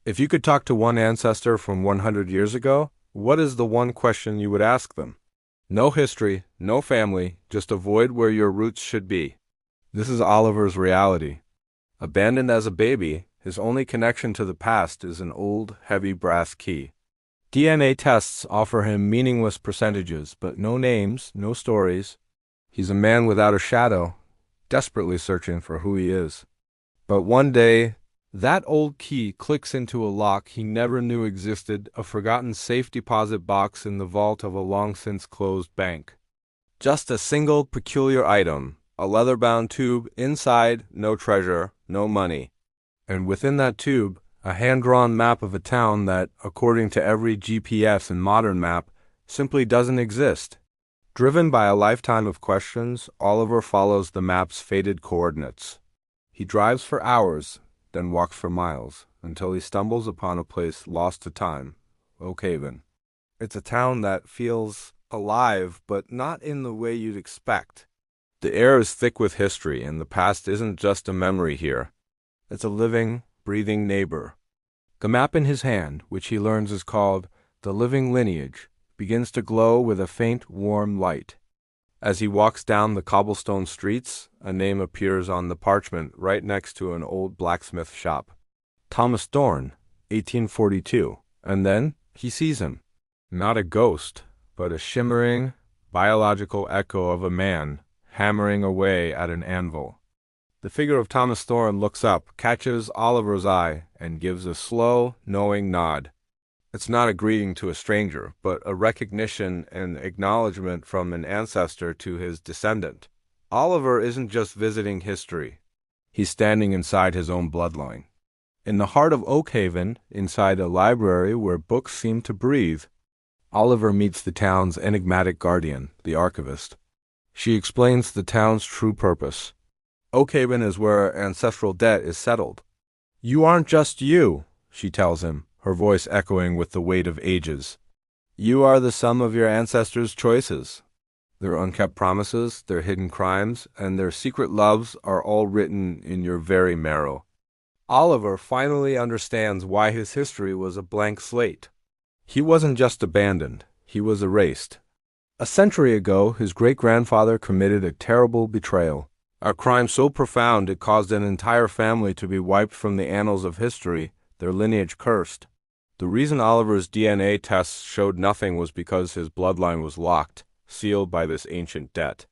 If you could talk to one ancestor from 100 years ago, what is the one question you would ask them? No history, no family, just avoid where your roots should be. This is Oliver's reality. Abandoned as a baby, his only connection to the past is an old, heavy brass key. DNA tests offer him meaningless percentages, but no names, no stories. He's a man without a shadow, desperately searching for who he is. But one day, that old key clicks into a lock he never knew existed, a forgotten safe deposit box in the vault of a long-since closed bank. Just a single peculiar item, a leather-bound tube, inside, no treasure, no money. And within that tube, a hand-drawn map of a town that, according to every GPS and modern map, simply doesn't exist. Driven by a lifetime of questions, Oliver follows the map's faded coordinates. He drives for hours, then walks for miles, until he stumbles upon a place lost to time, Oakhaven. It's a town that feels alive, but not in the way you'd expect. The air is thick with history, and the past isn't just a memory here. It's a living, breathing neighbor. The map in his hand, which he learns is called The Living Lineage, begins to glow with a faint, warm light. As he walks down the cobblestone streets, a name appears on the parchment right next to an old blacksmith shop. Thomas Thorne, 1842. And then he sees him. Not a ghost, but a shimmering, biological echo of a man hammering away at an anvil. The figure of Thomas Thorne looks up, catches Oliver's eye, and gives a slow, knowing nod. It's not a greeting to a stranger, but a recognition and acknowledgement from an ancestor to his descendant. Oliver isn't just visiting history. He's standing inside his own bloodline. In the heart of Oakhaven, inside a library where books seem to breathe, Oliver meets the town's enigmatic guardian, the archivist. She explains the town's true purpose. Oakhaven is where ancestral debt is settled. You aren't just you, she tells him, her voice echoing with the weight of ages. You are the sum of your ancestors' choices. Their unkept promises, their hidden crimes, and their secret loves are all written in your very marrow. Oliver finally understands why his history was a blank slate. He wasn't just abandoned, he was erased. A century ago, his great-grandfather committed a terrible betrayal, a crime so profound it caused an entire family to be wiped from the annals of history, their lineage cursed. The reason Oliver's DNA tests showed nothing was because his bloodline was locked, sealed by this ancient debt.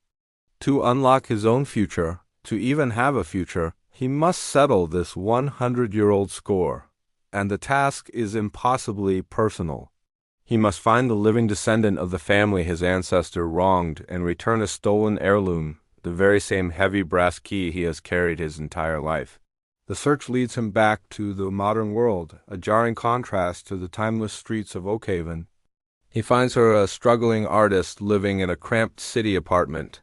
To unlock his own future, to even have a future, he must settle this 100-year-old score. And the task is impossibly personal. He must find the living descendant of the family his ancestor wronged and return a stolen heirloom, the very same heavy brass key he has carried his entire life. The search leads him back to the modern world, a jarring contrast to the timeless streets of Oakhaven. He finds her a struggling artist living in a cramped city apartment.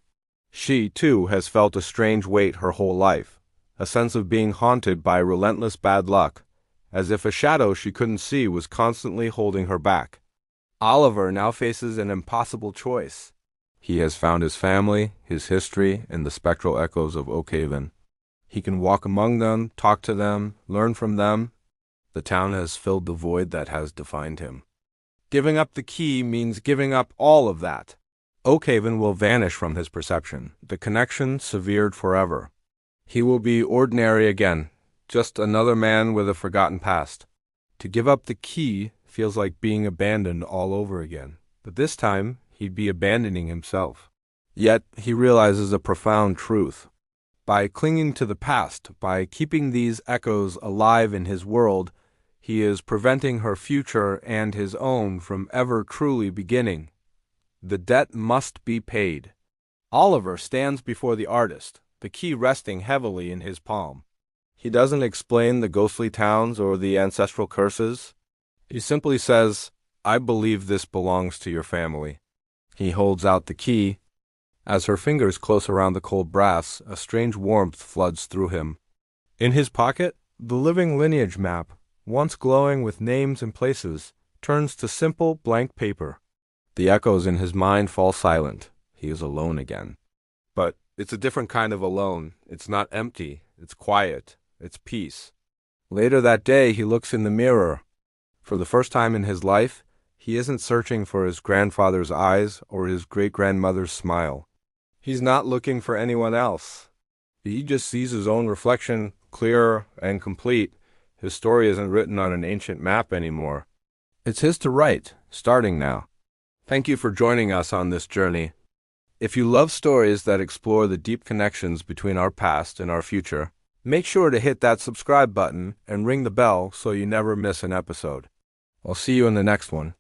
She, too, has felt a strange weight her whole life, a sense of being haunted by relentless bad luck, as if a shadow she couldn't see was constantly holding her back. Oliver now faces an impossible choice. He has found his family, his history, and the spectral echoes of Oakhaven. He can walk among them, talk to them, learn from them. The town has filled the void that has defined him. Giving up the key means giving up all of that. Oakhaven will vanish from his perception, the connection severed forever. He will be ordinary again, just another man with a forgotten past. To give up the key feels like being abandoned all over again, but this time he'd be abandoning himself. Yet he realizes a profound truth. By clinging to the past, by keeping these echoes alive in his world, he is preventing her future and his own from ever truly beginning. The debt must be paid. Oliver stands before the artist, the key resting heavily in his palm. He doesn't explain the ghostly towns or the ancestral curses. He simply says, "I believe this belongs to your family." He holds out the key. As her fingers close around the cold brass, a strange warmth floods through him. In his pocket, the living lineage map, once glowing with names and places, turns to simple blank paper. The echoes in his mind fall silent. He is alone again. But it's a different kind of alone. It's not empty. It's quiet. It's peace. Later that day, he looks in the mirror. For the first time in his life, he isn't searching for his grandfather's eyes or his great-grandmother's smile. He's not looking for anyone else. He just sees his own reflection, clear and complete. His story isn't written on an ancient map anymore. It's his to write, starting now. Thank you for joining us on this journey. If you love stories that explore the deep connections between our past and our future, make sure to hit that subscribe button and ring the bell so you never miss an episode. I'll see you in the next one.